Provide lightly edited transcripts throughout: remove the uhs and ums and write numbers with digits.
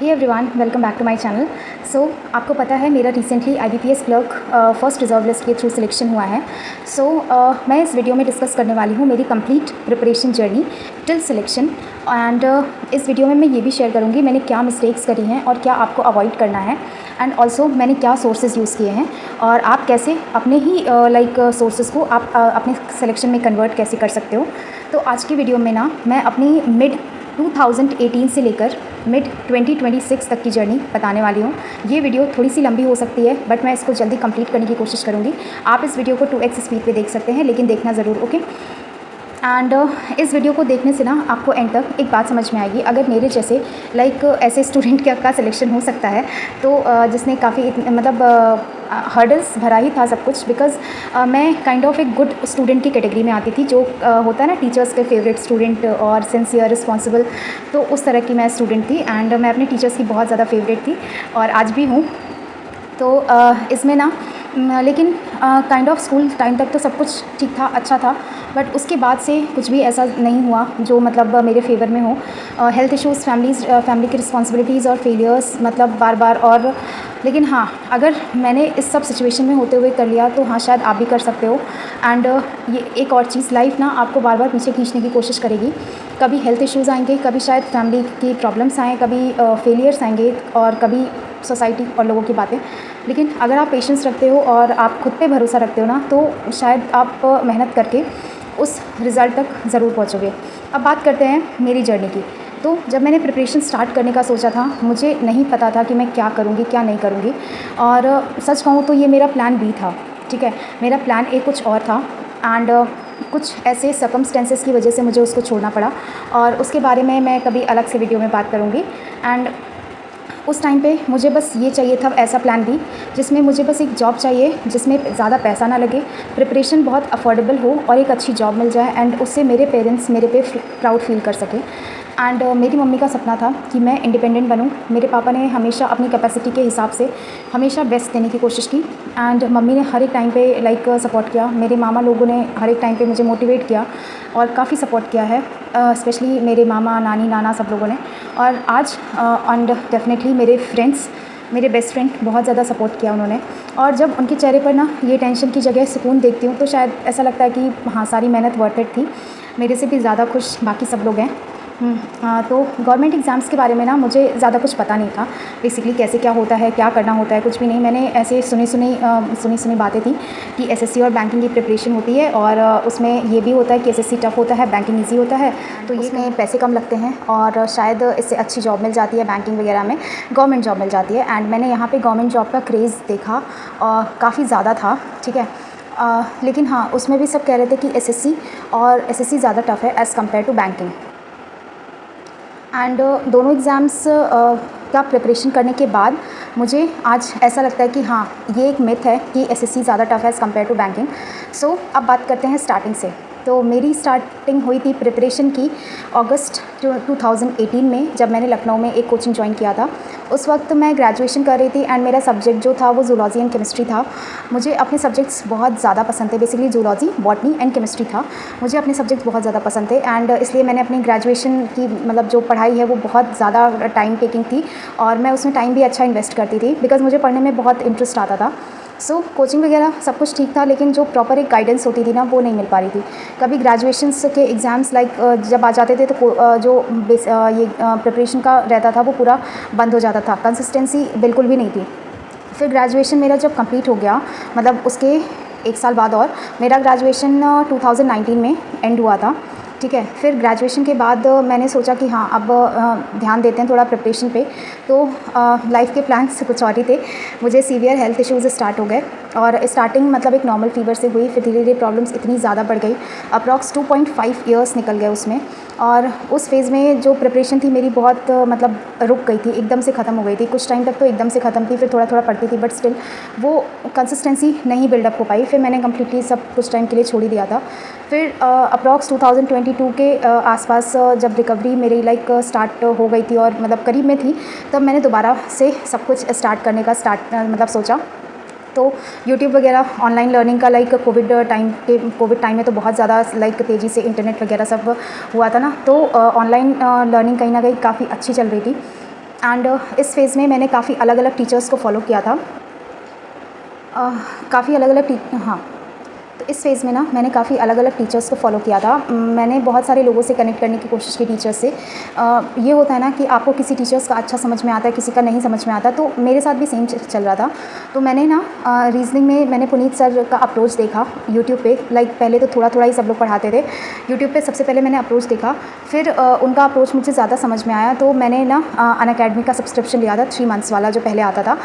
Hey everyone, welcome back to my channel. So आपको पता है मेरा recently IBPS clerk first reserve list के थ्रू सिलेक्शन हुआ है। मैं इस वीडियो में डिस्कस करने वाली हूँ मेरी complete preparation journey till selection. And इस वीडियो में मैं ये भी शेयर करूँगी मैंने क्या मिस्टेक्स करी हैं और क्या आपको अवॉइड करना है, एंड ऑल्सो मैंने क्या सोर्सेज यूज़ किए हैं और आप कैसे अपने ही सोर्सेज को आप अपने सिलेक्शन में कन्वर्ट कैसे कर सकते हो। तो आज की वीडियो में ना मैं अपनी मिड 2018 से लेकर मिड 2026 तक की जर्नी बताने वाली हूँ। ये वीडियो थोड़ी सी लंबी हो सकती है बट मैं इसको जल्दी कंप्लीट करने की कोशिश करूँगी। आप इस वीडियो को 2x स्पीड पे देख सकते हैं, लेकिन देखना ज़रूर, ओके। एंड इस वीडियो को देखने से ना आपको एंड तक एक बात समझ में आएगी। अगर मेरे जैसे ऐसे स्टूडेंट का सिलेक्शन हो सकता है तो जिसने काफ़ी हर्डल्स भरा ही था सब कुछ, बिकॉज़ मैं काइंड ऑफ एक गुड स्टूडेंट की कैटेगरी में आती थी, जो होता है ना टीचर्स के फेवरेट स्टूडेंट और सिंसियर रिस्पॉन्सिबल, तो उस तरह की मैं स्टूडेंट थी। एंड मैं अपने टीचर्स की बहुत ज़्यादा फेवरेट थी और आज भी हूँ। तो इसमें ना लेकिन काइंड ऑफ स्कूल टाइम तक तो सब कुछ ठीक था, अच्छा था, बट उसके बाद से कुछ भी ऐसा नहीं हुआ जो मेरे फेवर में हो। हेल्थ इश्यूज़, फैमिली की रिस्पॉन्सिबिलिटीज़ और फेलियर्स बार बार। और लेकिन हाँ, अगर मैंने इस सब सिचुएशन में होते हुए कर लिया तो हाँ, शायद आप भी कर सकते हो। एंड ये एक और चीज़, लाइफ ना आपको बार बार पीछे खींचने की कोशिश करेगी। कभी हेल्थ इश्यूज़ आएंगे, कभी शायद फैमिली की प्रॉब्लम्स आएँ, कभी फेलियर्स आएंगे और कभी सोसाइटी और लोगों की बातें। लेकिन अगर आप पेशेंस रखते हो और आप खुद पे भरोसा रखते हो ना, तो शायद आप मेहनत करके उस रिज़ल्ट तक ज़रूर पहुँचोगे। अब बात करते हैं मेरी जर्नी की। तो जब मैंने प्रिपरेशन स्टार्ट करने का सोचा था, मुझे नहीं पता था कि मैं क्या करूँगी क्या नहीं करूँगी। और सच कहूँ तो ये मेरा प्लान बी था, ठीक है। मेरा प्लान ए कुछ और था एंड कुछ ऐसे सर्कमस्टेंसेस की वजह से मुझे उसको छोड़ना पड़ा, और उसके बारे में मैं कभी अलग से वीडियो में बात करूँगी। एंड उस टाइम पे मुझे बस ये चाहिए था, ऐसा प्लान भी, जिसमें मुझे बस एक जॉब चाहिए जिसमें ज़्यादा पैसा ना लगे, प्रिपरेशन बहुत अफोर्डेबल हो और एक अच्छी जॉब मिल जाए, एंड उससे मेरे पेरेंट्स मेरे पे प्राउड फील कर सकें। एंड मेरी मम्मी का सपना था कि मैं इंडिपेंडेंट बनूं। मेरे पापा ने हमेशा अपनी कैपेसिटी के हिसाब से हमेशा बेस्ट देने की कोशिश की, एंड मम्मी ने हर एक टाइम पे सपोर्ट किया। मेरे मामा लोगों ने हर एक टाइम पे मुझे मोटिवेट किया और काफ़ी सपोर्ट किया है, स्पेशली मेरे मामा, नानी, नाना, सब लोगों ने। और आज एंड डेफिनेटली मेरे फ्रेंड्स, मेरे बेस्ट फ्रेंड, बहुत ज़्यादा सपोर्ट किया उन्होंने। और जब उनके चेहरे पर ना ये टेंशन की जगह सुकून देखती हूँ तो शायद ऐसा लगता है कि हाँ, सारी मेहनत वर्थ इट थी। मेरे से भी ज़्यादा खुश बाकी सब लोग हैं। तो गवर्नमेंट एग्ज़ाम्स के बारे में ना मुझे ज़्यादा कुछ पता नहीं था, बेसिकली कैसे क्या होता है, क्या करना होता है, कुछ भी नहीं। मैंने ऐसे सुनी बातें थी कि SSC और बैंकिंग की प्रिपरेशन होती है, और उसमें ये भी होता है कि SSC टफ होता है, बैंकिंग ईजी होता है, तो ये इसमें पैसे कम लगते हैं और शायद इससे अच्छी जॉब मिल जाती है, बैंकिंग वगैरह में गवर्नमेंट जॉब मिल जाती है। एंड मैंने यहाँ पर गवर्नमेंट जॉब का क्रेज़ देखा और काफ़ी ज़्यादा था, ठीक है। लेकिन हाँ, उसमें भी सब कह रहे थे कि SSC SSC ज़्यादा टफ है as compared to banking. And दोनों एग्ज़ाम्स का प्रिपरेशन करने के बाद मुझे आज ऐसा लगता है कि हाँ, ये एक मिथ है कि SSC ज़्यादा टफ है एज़ कम्पेयर टू बैंकिंग। सो अब बात करते हैं स्टार्टिंग से। तो मेरी स्टार्टिंग हुई थी प्रिपरेशन की अगस्त 2018 में, जब मैंने लखनऊ में एक कोचिंग ज्वाइन किया था। उस वक्त मैं ग्रेजुएशन कर रही थी एंड मेरा सब्जेक्ट जो था वो जूलॉजी एंड केमिस्ट्री था। मुझे अपने सब्जेक्ट्स बहुत ज़्यादा पसंद थे, basically zoology, botany and chemistry था। मुझे अपने सब्जेक्ट्स बहुत ज़्यादा पसंद थे एंड इसलिए मैंने अपनी ग्रेजुएशन की जो पढ़ाई है वो बहुत ज़्यादा टाइम टेकिंग थी, और मैं उसमें टाइम भी अच्छा इन्वेस्ट करती थी बिकॉज़ मुझे पढ़ने में बहुत इंटरेस्ट आता था। कोचिंग वगैरह सब कुछ ठीक था, लेकिन जो प्रॉपर एक गाइडेंस होती थी ना, वो नहीं मिल पा रही थी। कभी ग्रेजुएशंस के एग्ज़ाम्स जब आ जाते थे तो ये प्रिपरेशन का रहता था वो पूरा बंद हो जाता था, कंसिस्टेंसी बिल्कुल भी नहीं थी। फिर ग्रेजुएशन मेरा जब कंप्लीट हो गया, उसके 1 साल बाद, और मेरा ग्रेजुएशन 2019 में एंड हुआ था, ठीक है। फिर ग्रेजुएशन के बाद मैंने सोचा कि हाँ, अब ध्यान देते हैं थोड़ा प्रिपरेशन पे। तो लाइफ के प्लान्स कुछ और ही थे। मुझे सीवियर हेल्थ इश्यूज़ स्टार्ट हो गए, और स्टार्टिंग एक नॉर्मल फीवर से हुई, फिर धीरे धीरे प्रॉब्लम्स इतनी ज़्यादा बढ़ गई, अप्रॉक्स 2.5 ईयर्स निकल गए उसमें। और उस फेज़ में जो प्रिपरेशन थी मेरी बहुत रुक गई थी, एकदम से ख़त्म हो गई थी। कुछ टाइम तक तो एकदम से ख़त्म थी, फिर थोड़ा थोड़ा पढ़ती थी, बट स्टिल वो कंसिस्टेंसी नहीं बिल्डअप हो पाई। फिर मैंने कम्प्लीटली सब कुछ टाइम के लिए छोड़ ही दिया था। फिर अप्रॉक्स 2022 के आसपास जब रिकवरी मेरी स्टार्ट हो गई थी और करीब में थी, तब मैंने दोबारा से सब कुछ स्टार्ट करने का सोचा। तो यूट्यूब वगैरह ऑनलाइन लर्निंग का कोविड टाइम में तो बहुत ज़्यादा तेज़ी से इंटरनेट वगैरह सब हुआ था ना, तो ऑनलाइन लर्निंग कहीं ना कहीं काफ़ी अच्छी चल रही थी। एंड इस फेज़ में मैंने काफ़ी अलग अलग टीचर्स को फॉलो किया था। काफ़ी अलग अलग हाँ, तो इस फेज़ में ना मैंने काफ़ी अलग अलग टीचर्स को फॉलो किया था। मैंने बहुत सारे लोगों से कनेक्ट करने की कोशिश की टीचर्स से। ये होता है ना कि आपको किसी टीचर्स का अच्छा समझ में आता है, किसी का नहीं समझ में आता, तो मेरे साथ भी सेम चल रहा था। तो मैंने ना रीजनिंग में मैंने पुनीत सर का अप्रोच देखा यूट्यूब पे। लाइक पहले तो थोड़ा थोड़ा ही सब लोग पढ़ाते थे। यूट्यूब पे सबसे पहले मैंने अप्रोच देखा, फिर उनका अप्रोच मुझे ज़्यादा समझ में आया, तो मैंने ना अनअकैडमी का सब्सक्रिप्शन लिया था 3 मंथ्स वाला, जो पहले आता था।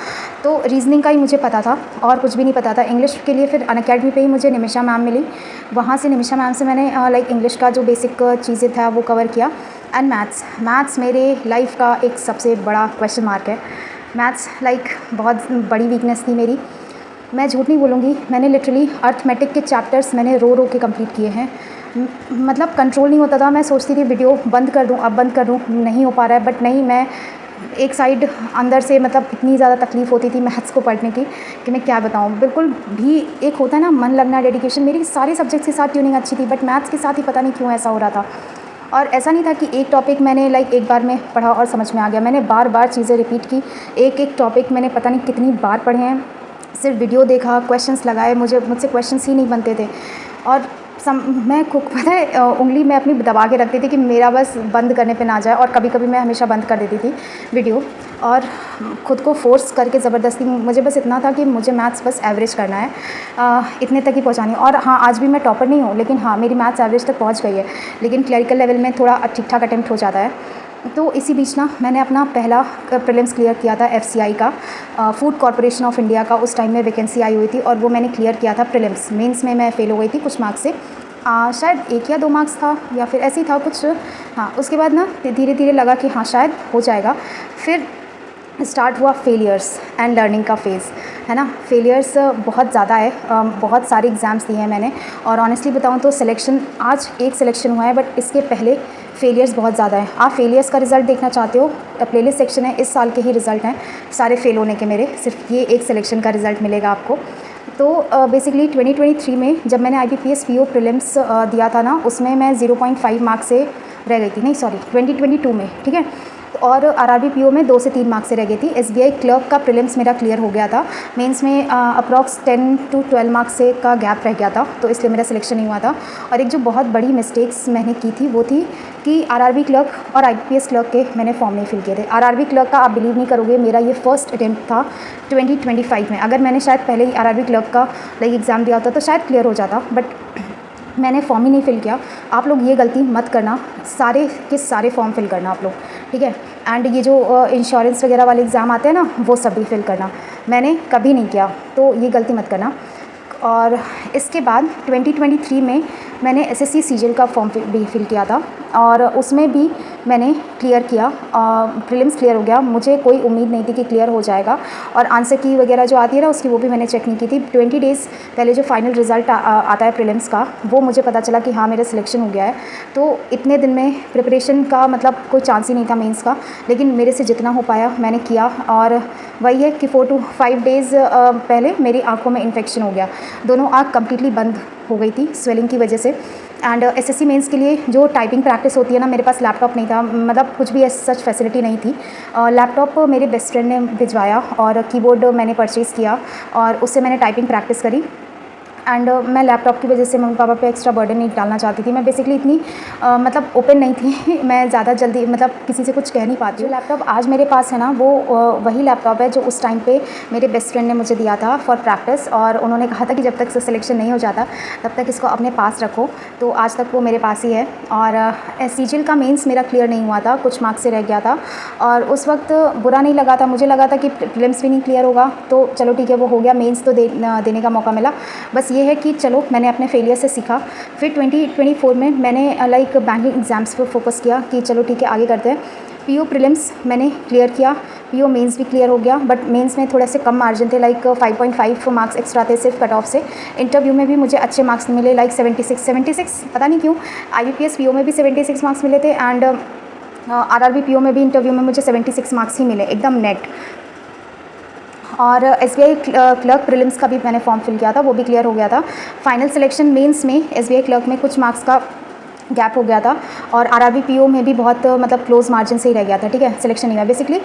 तो रीजनिंग का ही मुझे पता था और कुछ भी नहीं पता था। इंग्लिश के लिए फिर अनअकैडमी पे ही मुझे निमिषा मैम मिली। वहाँ से निमिषा मैम से मैंने लाइक इंग्लिश का जो बेसिक चीज़ें था वो कवर किया। एंड मैथ्स मेरे लाइफ का एक सबसे बड़ा क्वेश्चन मार्क है। मैथ्स लाइक बहुत बड़ी वीकनेस थी मेरी। मैं झूठ नहीं बोलूँगी, मैंने लिटरली अर्थमेटिक के चैप्टर्स मैंने रो के कंप्लीट किए हैं। मतलब कंट्रोल नहीं होता था। मैं सोचती थी वीडियो बंद कर दूँ, अब बंद कर दूँ, नहीं हो पा रहा है, बट नहीं, मैं एक साइड अंदर से मतलब इतनी ज़्यादा तकलीफ़ होती थी मैथ्स को पढ़ने की कि मैं क्या बताऊँ। बिल्कुल भी एक होता है ना मन लगना, डेडिकेशन। मेरी सारे सब्जेक्ट्स के साथ ट्यूनिंग अच्छी थी, बट मैथ्स के साथ ही पता नहीं क्यों ऐसा हो रहा था। और ऐसा नहीं था कि एक टॉपिक मैंने लाइक एक बार में पढ़ा और समझ में आ गया। मैंने बार बार चीज़ें रिपीट की। एक टॉपिक मैंने पता नहीं कितनी बार पढ़े हैं। सिर्फ वीडियो देखा, क्वेश्चंस लगाए, मुझसे क्वेश्चंस ही नहीं बनते थे। और मैं खुद पता है उंगली मैं अपनी दबा के रखती थी कि मेरा बस बंद करने पे ना जाए, और कभी कभी मैं हमेशा बंद कर देती थी वीडियो, और ख़ुद को फोर्स करके ज़बरदस्ती। मुझे बस इतना था कि मुझे मैथ्स बस एवरेज करना है, इतने तक ही पहुंचानी है। और हाँ, आज भी मैं टॉपर नहीं हूँ, लेकिन हाँ, मेरी मैथ्स एवरेज तक पहुँच गई है, लेकिन क्लरिकल लेवल में थोड़ा ठीक ठाक अटैम्प्ट हो जाता है। तो इसी बीच ना मैंने अपना पहला प्रीलिम्स क्लियर किया था FCI का, फूड कॉरपोरेशन ऑफ इंडिया का। उस टाइम में वैकेंसी आई हुई थी और वो मैंने क्लियर किया था प्रीलिम्स। मेंस में मैं फ़ेल हो गई थी कुछ मार्क्स से, शायद 1 या 2 मार्क्स था या फिर ऐसे ही था कुछ। हाँ, उसके बाद ना धीरे धीरे लगा कि हाँ शायद हो जाएगा। फिर स्टार्ट हुआ फेलियर्स एंड लर्निंग का फेज़, है ना। फेलियर्स बहुत ज़्यादा है, बहुत सारे एग्ज़ाम्स दिए हैं मैंने, और ऑनेस्टली बताऊँ तो सिलेक्शन आज एक सिलेक्शन हुआ है, बट इसके पहले फेलियर्स बहुत ज़्यादा है। आप फेलियर्स का रिज़ल्ट देखना चाहते हो, प्लेलिस्ट सेक्शन है, इस साल के ही रिज़ल्ट हैं सारे फेल होने के मेरे। सिर्फ ये एक सिलेक्शन का रिज़ल्ट मिलेगा आपको। तो बेसिकली 2023 में जब मैंने IBPS PO प्रीलिम्स दिया था ना, उसमें मैं 0.5 मार्क्स से रह गई थी। नहीं सॉरी, 2022 में, ठीक है। और RRB PO में 2 से 3 मार्क्स से रह गई थी। SBI क्लर्क का प्रीलिम्स मेरा क्लियर हो गया था। मेंस में अप्रॉक्स 10 to 12 मार्क्स से का गैप रह गया था, तो इसलिए मेरा सिलेक्शन नहीं हुआ था। और एक जो बहुत बड़ी मिस्टेक्स मैंने की थी वो थी कि RRB क्लर्क और IBPS क्लर्क के मैंने फॉर्म नहीं फिल किए थे। RRB क्लर्क का आप बिलीव नहीं करोगे, मेरा ये फर्स्ट अटैम्प्ट था 2025 में। अगर मैंने शायद पहले ही RRB क्लर्क का लाइक एग्ज़ाम दिया होता तो शायद क्लियर हो जाता, बट मैंने फॉर्म ही नहीं फिल किया। आप लोग ये गलती मत करना, सारे के सारे फॉर्म फिल करना आप लोग, ठीक है। एंड ये जो इंश्योरेंस वगैरह वाले एग्ज़ाम आते हैं ना, वो सब भी फिल करना। मैंने कभी नहीं किया, तो ये गलती मत करना। और इसके बाद 2023 में मैंने SSC CGL का फॉर्म भी फिल किया था, और उसमें भी मैंने क्लियर किया। प्रीलिम्स क्लियर हो गया। मुझे कोई उम्मीद नहीं थी कि क्लियर हो जाएगा, और आंसर की वगैरह जो आती है ना उसकी, वो भी मैंने चेक नहीं की थी। 20 डेज़ पहले जो फाइनल रिज़ल्ट आता है प्रीलिम्स का, वो मुझे पता चला कि हाँ मेरा सिलेक्शन हो गया है। तो इतने दिन में प्रिपरेशन का मतलब कोई चांस ही नहीं था मेंस का, लेकिन मेरे से जितना हो पाया मैंने किया। और वही है कि 4 to 5 डेज़ पहले मेरी आँखों में इन्फेक्शन हो गया। दोनों आँख कम्प्लीटली बंद हो गई थी स्वेलिंग की वजह से। एंड SSC मेंस के लिए जो टाइपिंग प्रैक्टिस होती है ना, मेरे पास लैपटॉप नहीं था, मतलब कुछ भी सच फैसिलिटी नहीं थी। लैपटॉप मेरे बेस्ट फ्रेंड ने भिजवाया, और कीबोर्ड मैंने परचेज़ किया, और उससे मैंने टाइपिंग प्रैक्टिस करी। एंड मैं लैपटॉप की वजह से मम्मी पापा पे एक्स्ट्रा बर्डन नहीं डालना चाहती थी। मैं बेसिकली इतनी मतलब ओपन नहीं थी मैं ज़्यादा जल्दी मतलब किसी से कुछ कह नहीं पाती हूँ। लैपटॉप आज मेरे पास है ना, वो वही लैपटॉप है जो उस टाइम पे मेरे बेस्ट फ्रेंड ने मुझे दिया था फॉर प्रैक्टिस, और उन्होंने कहा था कि जब तक सिलेक्शन नहीं हो जाता तब तक इसको अपने पास रखो। तो आज तक वो मेरे पास ही है। और CGL का मेंस मेरा क्लियर नहीं हुआ था, कुछ मार्क्स से रह गया था, और उस वक्त बुरा नहीं लगा था। मुझे लगा था कि प्रीलिम्स भी नहीं क्लियर होगा, तो चलो ठीक है, वो हो गया, मेंस तो देने का मौका मिला। बस ये है कि चलो मैंने अपने फेलियर से सीखा। फिर 2024 में मैंने लाइक बैंकिंग एग्ज़ाम्स पर फोकस किया कि चलो ठीक है आगे करते हैं। PO प्रीलिम्स मैंने क्लियर किया, PO मेंस भी क्लियर हो गया, बट मेंस में थोड़े से कम मार्जिन थे, लाइक 5.5 मार्क्स एक्स्ट्रा थे सिर्फ कट ऑफ से। इंटरव्यू में भी मुझे अच्छे मार्क्स मिले, लाइक 76 पता नहीं क्यों। IBPS PO में भी 76 मार्क्स मिले थे, एंड RRB PO में भी इंटरव्यू में मुझे 76 मार्क्स ही मिले एकदम नेट। और SBI क्लर्क प्रीलिम्स का भी मैंने फॉर्म फिल किया था, वो भी क्लियर हो गया था। फाइनल सिलेक्शन मेंस में SBI क्लर्क में कुछ मार्क्स का गैप हो गया था और आरआरबी पीओ में भी बहुत मतलब क्लोज मार्जिन से ही रह गया था, ठीक है, सिलेक्शन नहीं हुआ बेसिकली।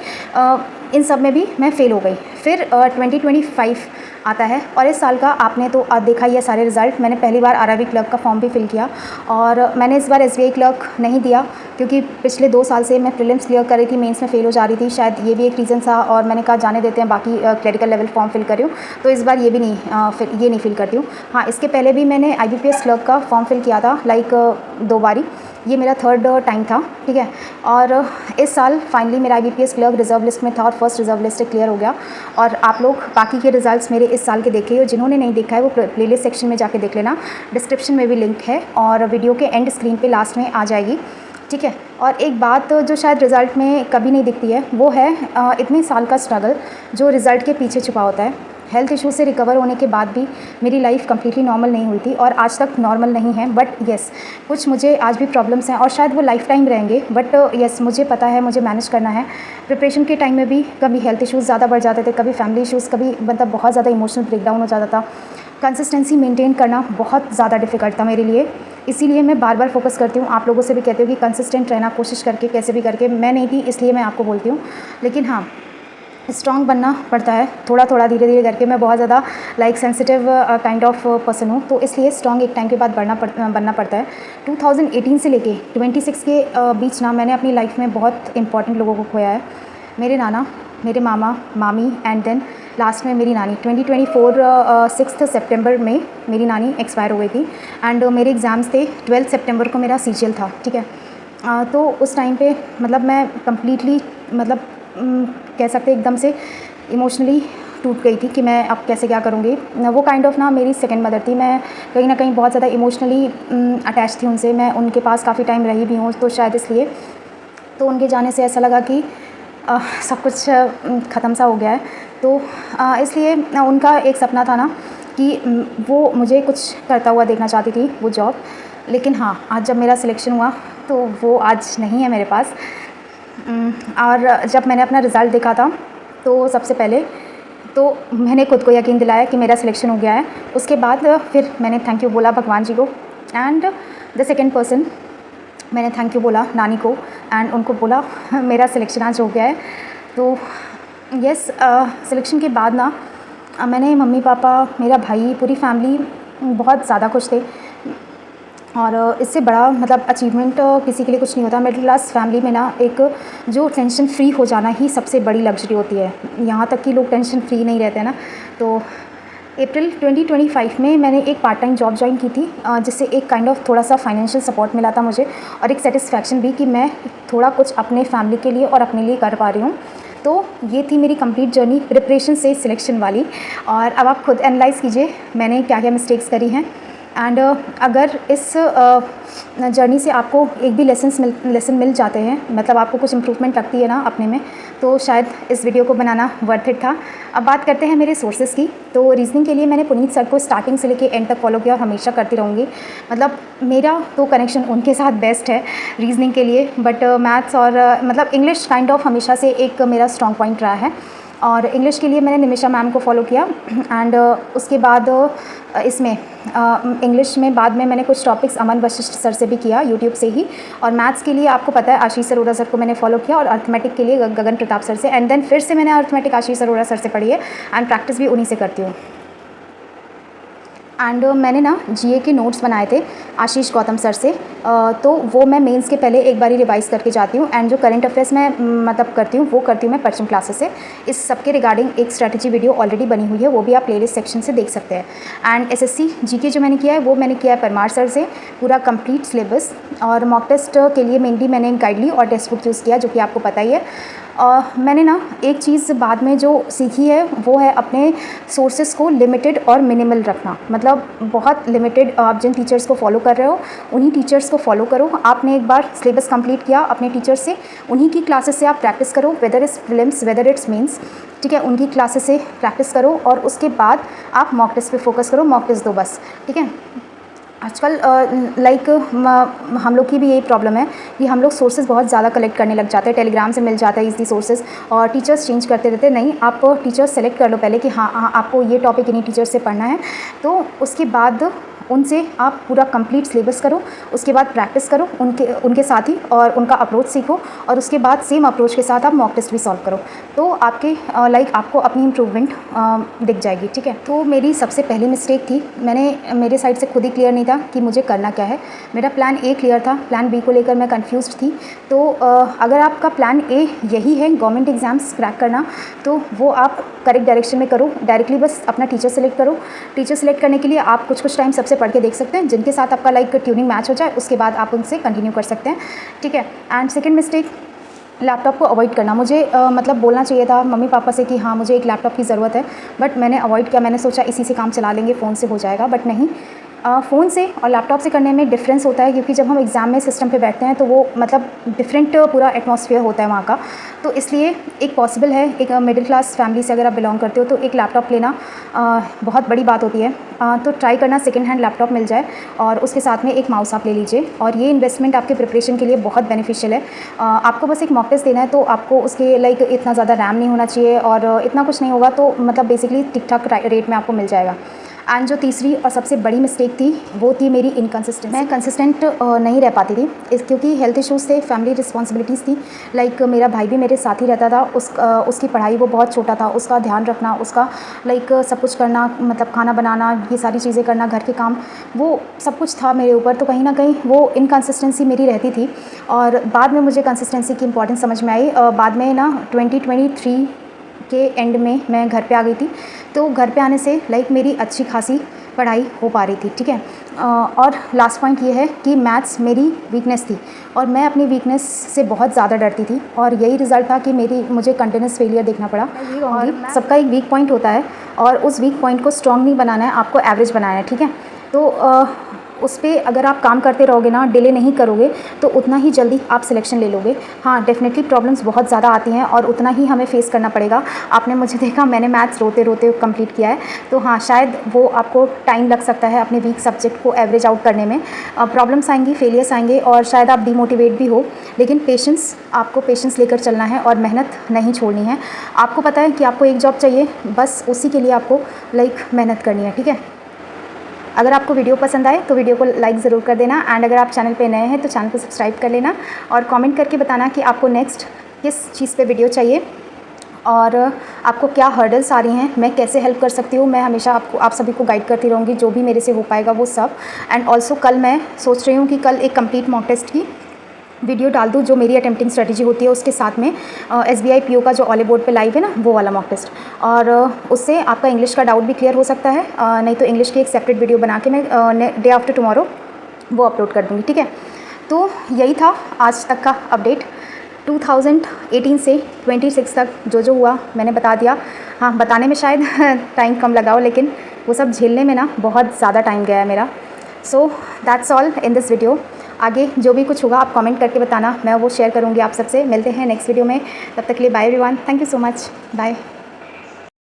इन सब में भी मैं फ़ेल हो गई। फिर 2025 आता है और इस साल का आपने तो देखा ही है सारे रिज़ल्ट। मैंने पहली बार आरआरबी क्लर्क का फॉर्म भी फिल किया और मैंने इस बार एसबीआई क्लर्क नहीं दिया क्योंकि पिछले 2 साल से मैं प्रीलिम्स क्लियर कर रही थी, मेंस में फ़ेल हो जा रही थी, शायद ये भी एक रीज़न था। और मैंने कहा जाने देते हैं, बाकी क्लरिकल लेवल फॉर्म फिल कर रही हूँ, तो इस बार ये भी नहीं ये नहीं फिल करती हूँ। हाँ, इसके पहले भी मैंने IBPS क्लर्क का फॉर्म फिल किया था, लाइक 2 बारी। ये मेरा 3rd टाइम था, ठीक है। और इस साल फाइनली मेरा IBPS क्लर्क रिजर्व लिस्ट में था और फर्स्ट रिजर्व लिस्ट क्लियर हो गया। और आप लोग बाकी के रिजल्ट्स मेरे इस साल के देखे हो, जिन्होंने नहीं देखा है वो प्लेलिस्ट सेक्शन में जाके देख लेना, डिस्क्रिप्शन में भी लिंक है और वीडियो के एंड स्क्रीन पे लास्ट में आ जाएगी, ठीक है। और एक बात जो शायद रिज़ल्ट में कभी नहीं दिखती है वो है इतने साल का स्ट्रगल जो रिज़ल्ट के पीछे छुपा होता है। हेल्थ इशू से रिकवर होने के बाद भी मेरी लाइफ कम्प्लीटली नॉर्मल नहीं हुई थी और आज तक नॉर्मल नहीं है, बट येस कुछ मुझे आज भी प्रॉब्लम्स हैं और शायद वो लाइफ टाइम रहेंगे, बट येस मुझे पता है मुझे मैनेज करना है। प्रिपरेशन के टाइम में भी कभी हेल्थ इश्यूज़ ज़्यादा बढ़ जाते थे, कभी फैमिली इश्यूज़, कभी मतलब बहुत ज़्यादा इमोशनल ब्रेकडाउन हो जाता था। कंसिस्टेंसी मेंटेन करना बहुत ज़्यादा डिफ़िकल्ट था मेरे लिए, इसीलिए मैं बार बार फोकस करती हूँ, आप लोगों से भी कहती हूँ कि कंसिस्टेंट रहना, कोशिश करके कैसे भी करके। मैं नहीं थी इसलिए मैं आपको बोलती हूँ, लेकिन हाँ स्ट्रॉन्ग बनना पड़ता है थोड़ा थोड़ा धीरे धीरे करके। मैं बहुत ज़्यादा like sensitive kind of person हूँ, तो इसलिए स्ट्रॉन्ग एक टाइम के बाद बनना पड़ता है। 2018 से लेके 26 के बीच ना मैंने अपनी लाइफ में बहुत इंपॉर्टेंट लोगों को खोया है। मेरे नाना, मेरे मामा, मामी एंड देन लास्ट में मेरी नानी। 2024 6 सितंबर में मेरी नानी एक्सपायर हो गई थी एंड मेरे एग्ज़ाम्स थे 12 सितंबर को मेरा CGL था, ठीक है। तो उस टाइम पे मतलब मैं कम्प्लीटली मतलब कह सकते एकदम से इमोशनली टूट गई थी कि मैं अब कैसे क्या करूँगी। वो काइंड ऑफ ना मेरी सेकंड मदर थी, मैं कहीं ना कहीं बहुत ज़्यादा इमोशनली अटैच थी उनसे, मैं उनके पास काफ़ी टाइम रही भी हूँ, तो शायद इसलिए तो उनके जाने से ऐसा लगा कि सब कुछ ख़त्म सा हो गया है। तो इसलिए उनका एक सपना था ना कि वो मुझे कुछ करता हुआ देखना चाहती थी वो जॉब, लेकिन हाँ आज जब मेरा सिलेक्शन हुआ तो वो आज नहीं है मेरे पास। और जब मैंने अपना रिज़ल्ट देखा था तो सबसे पहले तो मैंने खुद को यकीन दिलाया कि मेरा सिलेक्शन हो गया है। उसके बाद फिर मैंने थैंक यू बोला भगवान जी को एंड द सेकंड पर्सन मैंने थैंक यू बोला नानी को एंड उनको बोला मेरा सिलेक्शन आज हो गया है। तो यस सिलेक्शन के बाद ना मैंने मम्मी पापा, मेरा भाई, पूरी फैमिली बहुत ज़्यादा खुश थे और इससे बड़ा मतलब अचीवमेंट किसी के लिए कुछ नहीं होता। मिडिल क्लास फैमिली में ना एक जो टेंशन फ्री हो जाना ही सबसे बड़ी लग्जरी होती है, यहाँ तक कि लोग टेंशन फ्री नहीं रहते हैं ना। तो अप्रैल 2025 में मैंने एक पार्ट टाइम जॉब ज्वाइन की थी जिससे एक काइंड ऑफ थोड़ा सा फाइनेंशियल सपोर्ट मिला था मुझे और एक सेटिस्फैक्शन भी कि मैं थोड़ा कुछ अपने फैमिली के लिए और अपने लिए कर पा रही हूँ। तो ये थी मेरी कंप्लीट जर्नी प्रिपरेशन से सिलेक्शन वाली। और अब आप खुद एनालाइज़ कीजिए मैंने क्या क्या मिस्टेक्स करी हैं एंड अगर इस जर्नी से आपको एक भी लेसन मिल जाते हैं, मतलब आपको कुछ इम्प्रूवमेंट लगती है ना अपने में, तो शायद इस वीडियो को बनाना वर्थ इट था। अब बात करते हैं मेरे सोर्सेज़ की। तो रीजनिंग के लिए मैंने पुनीत सर को स्टार्टिंग से लेके एंड तक फॉलो किया और हमेशा करती रहूँगी। मतलब मेरा तो कनेक्शन उनके साथ बेस्ट है रीजनिंग के लिए, बट मैथ्स और मतलब इंग्लिश काइंड ऑफ हमेशा से एक मेरा स्ट्रॉन्ग पॉइंट रहा है। और इंग्लिश के लिए मैंने निमिषा मैम को फॉलो किया एंड उसके बाद इसमें इंग्लिश में बाद में मैंने कुछ टॉपिक्स अमन वशिष्ठ सर से भी किया यूट्यूब से ही। और मैथ्स के लिए आपको पता है आशीष अरोड़ा सर को मैंने फॉलो किया और अर्थमेटिक के लिए गगन प्रताप सर से एंड देन फिर से मैंने अर्थमेटिक आशीष अरोड़ा सर से पढ़ी है एंड प्रैक्टिस भी उन्हीं से करती हूँ। एंड मैंने ना जीए के नोट्स बनाए थे आशीष गौतम सर से, तो वो मैं मेंस के पहले एक बारी रिवाइज करके जाती हूँ एंड जो करंट अफेयर्स मैं मतलब करती हूँ वो करती हूँ मैं परचम क्लासेस से। इस सब के रिगार्डिंग एक स्ट्रैटेजी वीडियो ऑलरेडी बनी हुई है, वो भी आप प्लेलिस्ट सेक्शन से देख सकते हैं। एंड एसएससी जीके जो मैंने किया है वो मैंने किया है परमार सर से पूरा कंप्लीट सिलेबस। और मॉक टेस्ट के लिए मेनली मैंने गाइडली और टेक्स्ट बुक यूज़ किया जो कि आपको पता ही है। मैंने ना एक चीज़ बाद में जो सीखी है वो है अपने सोर्सेज़ को लिमिटेड और मिनिमल रखना। मतलब बहुत लिमिटेड, आप जिन टीचर्स को फॉलो कर रहे हो उन्हीं टीचर्स को फॉलो करो। आपने एक बार सिलेबस कंप्लीट किया अपने टीचर्स से, उन्हीं की क्लासेस से आप प्रैक्टिस करो, whether it's prelims whether it's mains, ठीक है, उनकी क्लासेस से प्रैक्टिस करो और उसके बाद आप मॉक टेस्ट पे फोकस करो, मॉक टेस्ट दो बस, ठीक है। आजकल लाइक हम लोग की भी यही प्रॉब्लम है कि हम लोग सोर्सेज बहुत ज़्यादा कलेक्ट करने लग जाते हैं, टेलीग्राम से मिल जाता है इजली सोर्सेज और टीचर्स चेंज करते रहते हैं। नहीं, आप टीचर्स सेलेक्ट कर लो पहले कि हाँ आपको ये टॉपिक इन्हीं टीचर्स से पढ़ना है, तो उसके बाद उनसे आप पूरा कंप्लीट सिलेबस करो, उसके बाद प्रैक्टिस करो उनके साथ ही और उनका अप्रोच सीखो और उसके बाद सेम अप्रोच के साथ आप मॉक टेस्ट भी सॉल्व करो, तो आपके आपको अपनी इम्प्रूवमेंट दिख जाएगी। ठीक है, तो मेरी सबसे पहली मिस्टेक थी, मैंने मेरे साइड से खुद ही क्लियर नहीं था कि मुझे करना क्या है। मेरा प्लान ए क्लियर था, प्लान बी को लेकर मैं कंफ्यूज्ड थी। तो अगर आपका प्लान ए यही है गवर्नमेंट एग्ज़ाम्स क्रैक करना, तो वो आप करेक्ट डायरेक्शन में करो। डायरेक्टली बस अपना टीचर सेलेक्ट करो। टीचर सेलेक्ट करने के लिए आप कुछ टाइम सबसे पढ़ के देख सकते हैं, जिनके साथ आपका ट्यूनिंग मैच हो जाए, उसके बाद आप उनसे कंटिन्यू कर सकते हैं। ठीक है, एंड सेकेंड मिस्टेक, लैपटॉप को अवॉइड करना। मुझे मतलब बोलना चाहिए था मम्मी पापा से कि हाँ मुझे एक लैपटॉप की ज़रूरत है, बट मैंने अवॉइड किया। मैंने सोचा इसी से काम चला लेंगे, फ़ोन से हो जाएगा, बट नहीं। फ़ोन से और लैपटॉप से करने में डिफरेंस होता है, क्योंकि जब हम एग्ज़ाम में सिस्टम पे बैठते हैं तो वो मतलब डिफरेंट पूरा एटमॉस्फेयर होता है वहाँ का। तो इसलिए एक पॉसिबल है, एक मिडिल क्लास फैमिली से अगर आप बिलोंग करते हो तो एक लैपटॉप लेना बहुत बड़ी बात होती है। तो ट्राई करना सेकेंड हैंड लैपटॉप मिल जाए और उसके साथ में एक माउस आप ले लीजिए, और ये इन्वेस्टमेंट आपके प्रिपरेशन के लिए बहुत बेनिफिशियल है। आपको बस एक मॉक टेस्ट देना है, तो आपको उसके इतना ज़्यादा रैम नहीं होना चाहिए और इतना कुछ नहीं होगा, तो मतलब बेसिकली ठीक ठाक रेट में आपको मिल जाएगा। एंड जो तीसरी और सबसे बड़ी मिस्टेक थी वो थी मेरी इनकंसिस्टेंट। मैं कंसिस्टेंट नहीं रह पाती थी क्योंकि हेल्थ इश्यूज़ थे, फैमिली रिस्पॉन्सिबिलिटीज़ थी। मेरा भाई भी मेरे साथ ही रहता था, उसकी पढ़ाई, वो बहुत छोटा था, उसका ध्यान रखना, उसका सब कुछ करना, मतलब खाना बनाना, ये सारी चीज़ें करना, घर के काम, वो सब कुछ था मेरे ऊपर। तो कहीं ना कहीं वो इनकंसिस्टेंसी मेरी रहती थी और बाद में मुझे कंसिस्टेंसी की इंपॉर्टेंस समझ में आई। बाद में ना 2023 के एंड में मैं घर पे आ गई थी, तो घर पे आने से मेरी अच्छी खासी पढ़ाई हो पा रही थी। ठीक है, और लास्ट पॉइंट ये है कि मैथ्स मेरी वीकनेस थी और मैं अपनी वीकनेस से बहुत ज़्यादा डरती थी, और यही रिज़ल्ट था कि मुझे कंटिन्यूस फेलियर देखना पड़ा। और सबका एक वीक पॉइंट होता है और उस वीक पॉइंट को स्ट्रॉन्ग नहीं बनाना है, आपको एवरेज बनाना है। ठीक है, तो उस पर अगर आप काम करते रहोगे ना, डिले नहीं करोगे, तो उतना ही जल्दी आप सिलेक्शन ले लोगे। हाँ, डेफिनेटली प्रॉब्लम्स बहुत ज़्यादा आती हैं और उतना ही हमें फेस करना पड़ेगा। आपने मुझे देखा, मैंने मैथ्स रोते रोते कंप्लीट किया है, तो हाँ शायद वो आपको टाइम लग सकता है अपने वीक सब्जेक्ट को एवरेज आउट करने में। प्रॉब्लम्स आएंगी, फेलियर्स आएंगे और शायद आप डिमोटिवेट भी हो, लेकिन आपको पेशेंस लेकर चलना है और मेहनत नहीं छोड़नी है। आपको पता है कि आपको एक जॉब चाहिए, बस उसी के लिए आपको मेहनत करनी है। ठीक है, अगर आपको वीडियो पसंद आए तो वीडियो को लाइक ज़रूर कर देना, एंड अगर आप चैनल पे नए हैं तो चैनल को सब्सक्राइब कर लेना और कमेंट करके बताना कि आपको नेक्स्ट किस चीज़ पे वीडियो चाहिए और आपको क्या हर्डल्स आ रही हैं, मैं कैसे हेल्प कर सकती हूँ। मैं हमेशा आप सभी को गाइड करती रहूँगी, जो भी मेरे से हो पाएगा वो सब। एंड ऑल्सो कल मैं सोच रही हूँ कि कल एक कंप्लीट मॉक टेस्ट की वीडियो डाल दूँ, जो मेरी अटेम्प्टिंग स्ट्रेटजी होती है उसके साथ में SBI PO का जो ऑल बोर्ड पे लाइव है ना, वो वाला मॉक टेस्ट, और उससे आपका इंग्लिश का डाउट भी क्लियर हो सकता है। नहीं तो इंग्लिश की एक सेपरेट वीडियो बना के मैं डे आफ्टर टुमारो वो अपलोड कर दूँगी। ठीक है, तो यही था आज तक का अपडेट। 2018 से 26 तक जो हुआ मैंने बता दिया। हाँ, बताने में शायद टाइम कम लगाओ, लेकिन वो सब झेलने में ना बहुत ज़्यादा टाइम गया है मेरा। So that's all in this video. आगे जो भी कुछ होगा आप कमेंट करके बताना, मैं वो शेयर करूँगी आप सबसे। मिलते हैं नेक्स्ट वीडियो में, तब तक के लिए bye everyone, thank you so much, bye.